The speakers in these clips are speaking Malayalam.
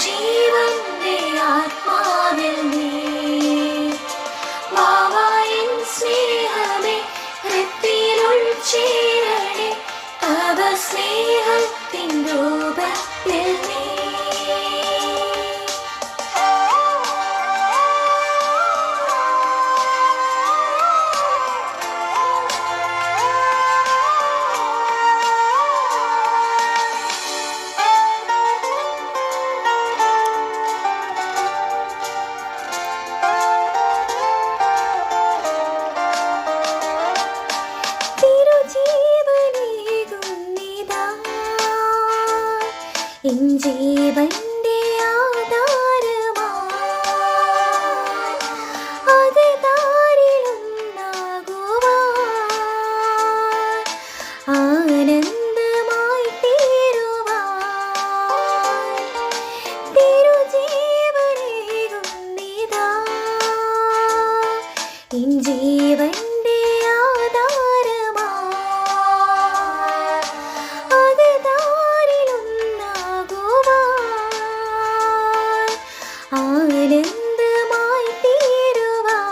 ജീവന്റെ ആത്മാവിൽ നീ വാവായിൻ സ്നേഹമേ ഹൃത്തിനുൾ ചേരണേ തവ സ്നേഹത്തിൻ രൂപത്തിൽ നീ ജീവന്റെ ആധാരമായി അകതാരിലുണ്ടാകുവാൻ ആനന്ദമായി തീരുവാൻ തിരുജീവനേകുന്നിതാ ജീവന്റെ ആനന്ദമായി തീരുവാൻ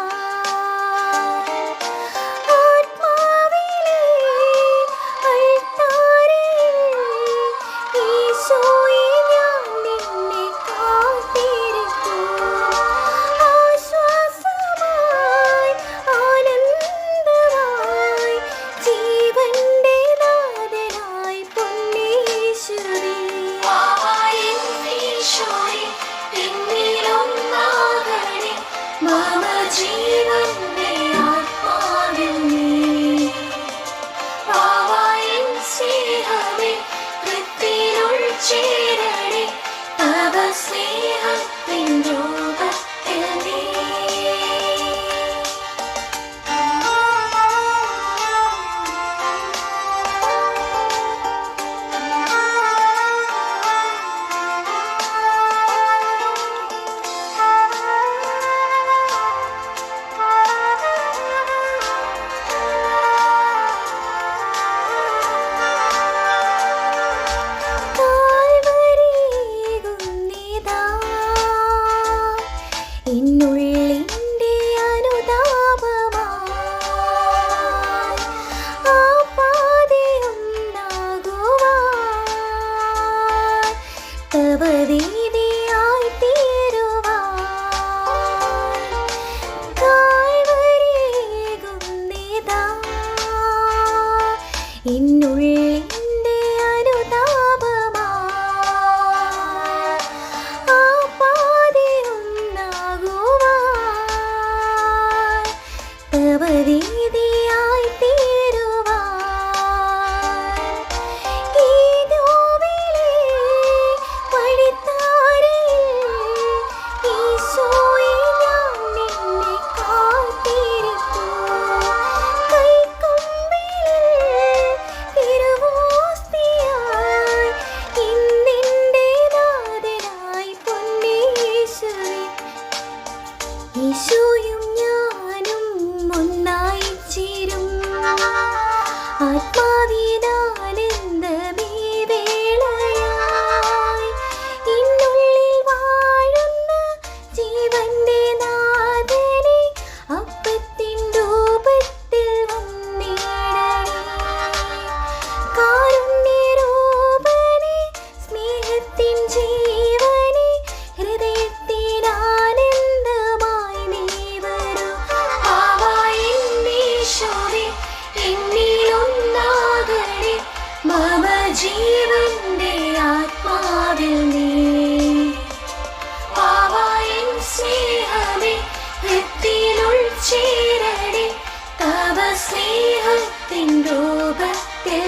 ആത്മാവിലെ അൾത്താരയിൽ ഈശോയെ ഞാൻ നിന്നെ കാത്തിരിക്കും ആശ്വാസമായി ആനന്ദമായി ജീവന്റെ നാഥനായി പൊന്നീശ്വരി മമ ജീവന്റെ ആത്മാവിൽ നീ വാവായിൻ സ്നേഹമേ ഹൃത്തിനുൾ ചേരണേ തവ സ്നേഹത്തിൻ രൂപത്തിൽ നീ എന്നുള്ളിൻ്റെ അനുതാപമായി ആ പാതയുണ്ടാകുവാൻ തവ വീതിയായി തീരുവാൻ കാൽവരിയേകുന്നിതാ എന്നുള്ളിൻ്റെ വീതിയായി തീരുവാൻ ഈ നോവിലെ വഴിത്താരയിൽ ഈശോയെ ഞാൻ നിന്നെ കാത്തിരിക്കും കൈക്കൊമ്പിൽ തിരുവോസ്തിയായി ഇന്നെൻ്റെ നാഥനായി പൊന്നീശ്വരി ഈശോയും ഞാനും ഒന്നായി ചേരും ആത്മാവിനാനന്ദമേ വേളയായി ഇന്നുള്ളിൽ വാഴുന്ന ജീവന്റെ നാഥനെ അപ്പത്തിൻ രൂപത്തിൽ വന്നിടണേ കാരുണ്യരൂപനെ സ്നേഹത്തിൻ ജീവനെ ഹൃദയത്തിൽ ആനന്ദമായി നീ വരൂ എന്നിലൊന്നാകണേ മമ ജീവന്റെ ആത്മാവിൽ നീ വാവായിൻ സ്നേഹമേ ഹൃത്തിനുൾ ചേരണേ തവ സ്നേഹത്തിൻ രൂപത്തിൽ